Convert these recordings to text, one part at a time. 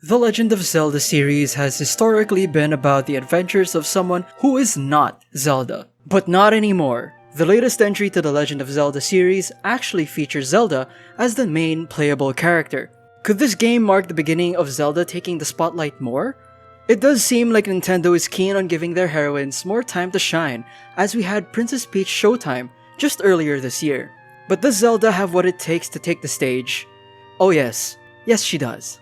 The Legend of Zelda series has historically been about the adventures of someone who is not Zelda. But not anymore. The latest entry to the Legend of Zelda series actually features Zelda as the main playable character. Could this game mark the beginning of Zelda taking the spotlight more? It does seem like Nintendo is keen on giving their heroines more time to shine, as we had Princess Peach Showtime just earlier this year. But does Zelda have what it takes to take the stage? Oh yes she does.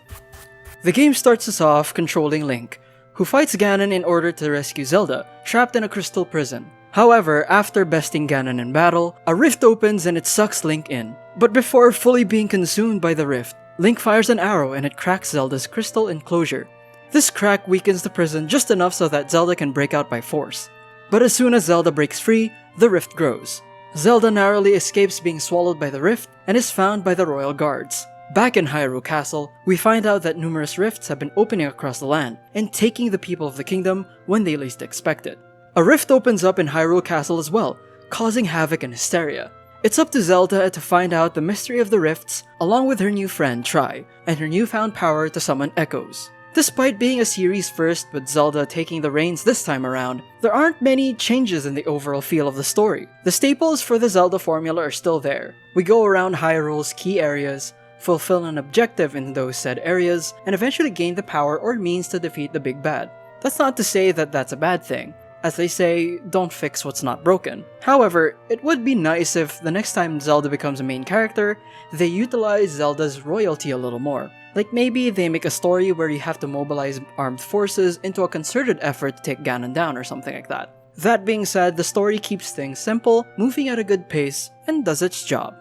The game starts us off controlling Link, who fights Ganon in order to rescue Zelda, trapped in a crystal prison. However, after besting Ganon in battle, a rift opens and it sucks Link in. But before fully being consumed by the rift, Link fires an arrow and it cracks Zelda's crystal enclosure. This crack weakens the prison just enough so that Zelda can break out by force. But as soon as Zelda breaks free, the rift grows. Zelda narrowly escapes being swallowed by the rift and is found by the royal guards. Back in Hyrule Castle, we find out that numerous rifts have been opening across the land and taking the people of the kingdom when they least expect it. A rift opens up in Hyrule Castle as well, causing havoc and hysteria. It's up to Zelda to find out the mystery of the rifts along with her new friend Tri and her newfound power to summon echoes. Despite being a series first with Zelda taking the reins this time around, there aren't many changes in the overall feel of the story. The staples for the Zelda formula are still there. We go around Hyrule's key areas, fulfill an objective in those said areas, and eventually gain the power or means to defeat the big bad. That's not to say that that's a bad thing. As they say, don't fix what's not broken. However, it would be nice if the next time Zelda becomes a main character, they utilize Zelda's royalty a little more. Like maybe they make a story where you have to mobilize armed forces into a concerted effort to take Ganon down or something like that. That being said, the story keeps things simple, moving at a good pace, and does its job.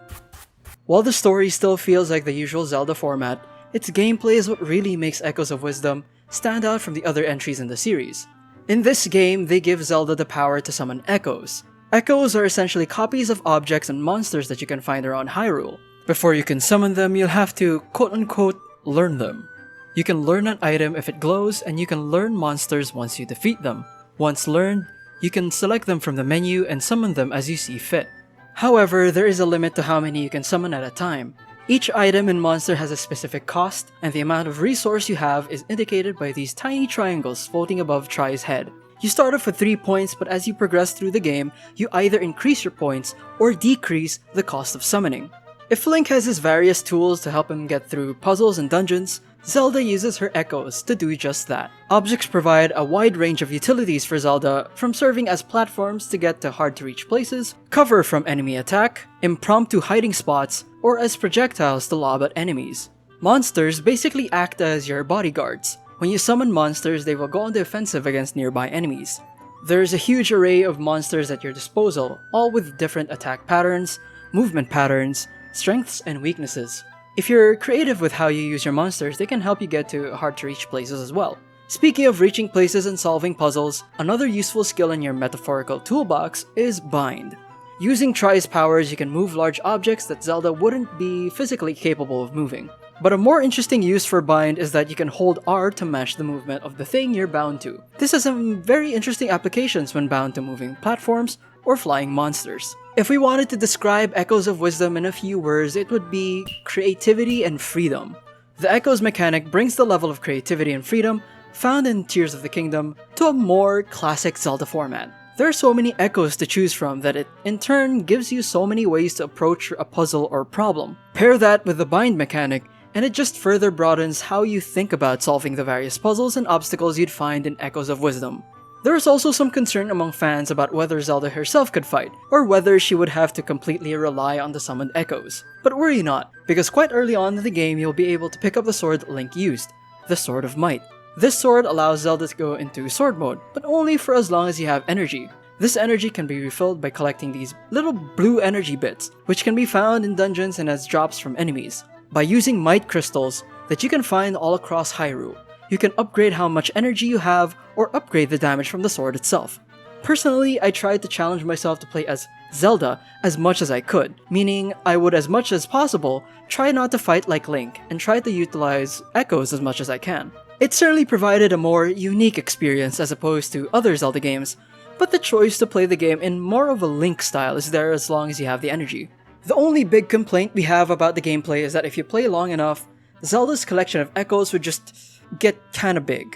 While the story still feels like the usual Zelda format, its gameplay is what really makes Echoes of Wisdom stand out from the other entries in the series. In this game, they give Zelda the power to summon echoes. Echoes are essentially copies of objects and monsters that you can find around Hyrule. Before you can summon them, you'll have to quote-unquote learn them. You can learn an item if it glows, and you can learn monsters once you defeat them. Once learned, you can select them from the menu and summon them as you see fit. However, there is a limit to how many you can summon at a time. Each item and monster has a specific cost, and the amount of resource you have is indicated by these tiny triangles floating above Tri's head. You start off with 3 points, but as you progress through the game, you either increase your points or decrease the cost of summoning. If Link has his various tools to help him get through puzzles and dungeons, Zelda uses her echoes to do just that. Objects provide a wide range of utilities for Zelda, from serving as platforms to get to hard-to-reach places, cover from enemy attack, impromptu hiding spots, or as projectiles to lob at enemies. Monsters basically act as your bodyguards. When you summon monsters, they will go on the offensive against nearby enemies. There's a huge array of monsters at your disposal, all with different attack patterns, movement patterns, strengths, and weaknesses. If you're creative with how you use your monsters, they can help you get to hard-to-reach places as well. Speaking of reaching places and solving puzzles, another useful skill in your metaphorical toolbox is Bind. Using Tri's powers, you can move large objects that Zelda wouldn't be physically capable of moving. But a more interesting use for Bind is that you can hold R to match the movement of the thing you're bound to. This has some very interesting applications when bound to moving platforms or flying monsters. If we wanted to describe Echoes of Wisdom in a few words, it would be creativity and freedom. The Echoes mechanic brings the level of creativity and freedom found in Tears of the Kingdom to a more classic Zelda format. There are so many echoes to choose from that it, in turn, gives you so many ways to approach a puzzle or problem. Pair that with the bind mechanic, and it just further broadens how you think about solving the various puzzles and obstacles you'd find in Echoes of Wisdom. There is also some concern among fans about whether Zelda herself could fight, or whether she would have to completely rely on the summoned echoes. But worry not, because quite early on in the game you'll be able to pick up the sword Link used, the Sword of Might. This sword allows Zelda to go into sword mode, but only for as long as you have energy. This energy can be refilled by collecting these little blue energy bits, which can be found in dungeons and as drops from enemies. By using Might Crystals that you can find all across Hyrule, you can upgrade how much energy you have or upgrade the damage from the sword itself. Personally, I tried to challenge myself to play as Zelda as much as I could, meaning I would as much as possible try not to fight like Link and try to utilize echoes as much as I can. It certainly provided a more unique experience as opposed to other Zelda games, but the choice to play the game in more of a Link style is there as long as you have the energy. The only big complaint we have about the gameplay is that if you play long enough, Zelda's collection of echoes would just get kinda big.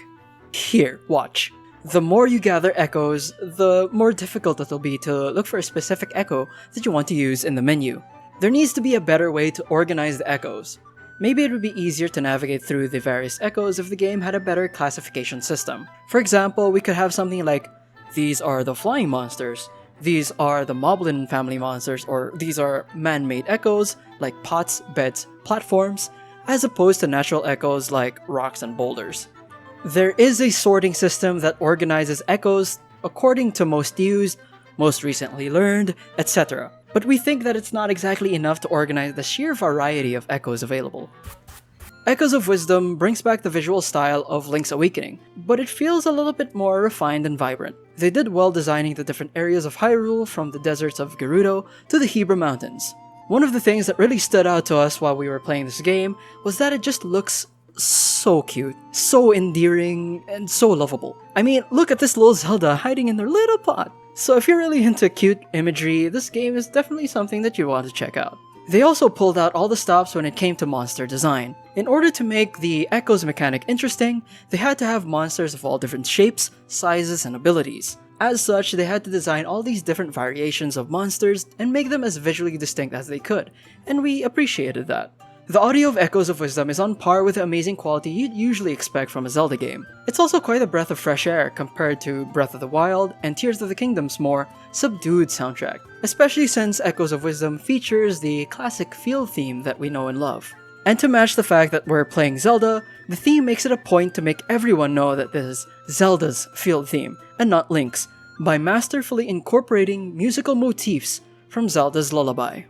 Here, watch. The more you gather echoes, the more difficult it'll be to look for a specific echo that you want to use in the menu. There needs to be a better way to organize the echoes. Maybe it would be easier to navigate through the various echoes if the game had a better classification system. For example, we could have something like, these are the flying monsters, these are the Moblin family monsters, or these are man-made echoes like pots, beds, platforms, as opposed to natural echoes like rocks and boulders. There is a sorting system that organizes echoes according to most used, most recently learned, etc. But we think that it's not exactly enough to organize the sheer variety of echoes available. Echoes of Wisdom brings back the visual style of Link's Awakening, but it feels a little bit more refined and vibrant. They did well designing the different areas of Hyrule, from the deserts of Gerudo to the Hebra Mountains. One of the things that really stood out to us while we were playing this game was that it just looks so cute, so endearing, and so lovable. I mean, look at this little Zelda hiding in their little pot. So if you're really into cute imagery, this game is definitely something that you want to check out. They also pulled out all the stops when it came to monster design. In order to make the Echoes mechanic interesting, they had to have monsters of all different shapes, sizes, and abilities. As such, they had to design all these different variations of monsters and make them as visually distinct as they could, and we appreciated that. The audio of Echoes of Wisdom is on par with the amazing quality you'd usually expect from a Zelda game. It's also quite a breath of fresh air compared to Breath of the Wild and Tears of the Kingdom's more subdued soundtrack, especially since Echoes of Wisdom features the classic field theme that we know and love. And to match the fact that we're playing Zelda, the theme makes it a point to make everyone know that this is Zelda's field theme, and not Link's, by masterfully incorporating musical motifs from Zelda's lullaby.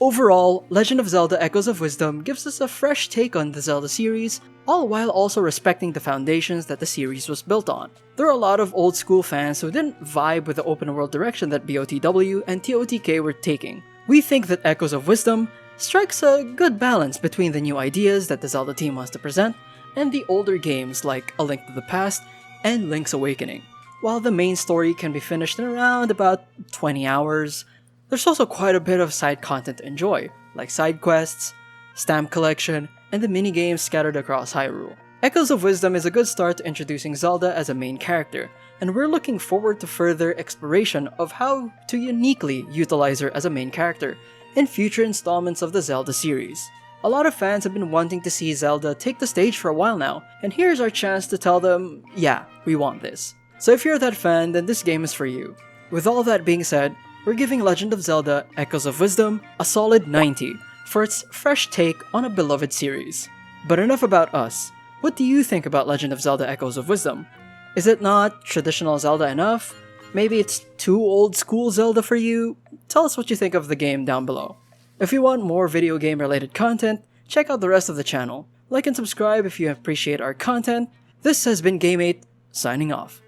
Overall, Legend of Zelda Echoes of Wisdom gives us a fresh take on the Zelda series, all while also respecting the foundations that the series was built on. There are a lot of old school fans who didn't vibe with the open world direction that BOTW and TOTK were taking. We think that Echoes of Wisdom strikes a good balance between the new ideas that the Zelda team wants to present and the older games like A Link to the Past and Link's Awakening. While the main story can be finished in around about 20 hours, there's also quite a bit of side content to enjoy, like side quests, stamp collection, and the minigames scattered across Hyrule. Echoes of Wisdom is a good start to introducing Zelda as a main character, and we're looking forward to further exploration of how to uniquely utilize her as a main character in future installments of the Zelda series. A lot of fans have been wanting to see Zelda take the stage for a while now, and here's our chance to tell them, yeah, we want this. So if you're that fan, then this game is for you. With all that being said, we're giving Legend of Zelda Echoes of Wisdom a solid 90 for its fresh take on a beloved series. But enough about us. What do you think about Legend of Zelda Echoes of Wisdom? Is it not traditional Zelda enough? Maybe it's too old school Zelda for you? Tell us what you think of the game down below. If you want more video game related content, check out the rest of the channel. Like and subscribe if you appreciate our content. This has been Game8, signing off.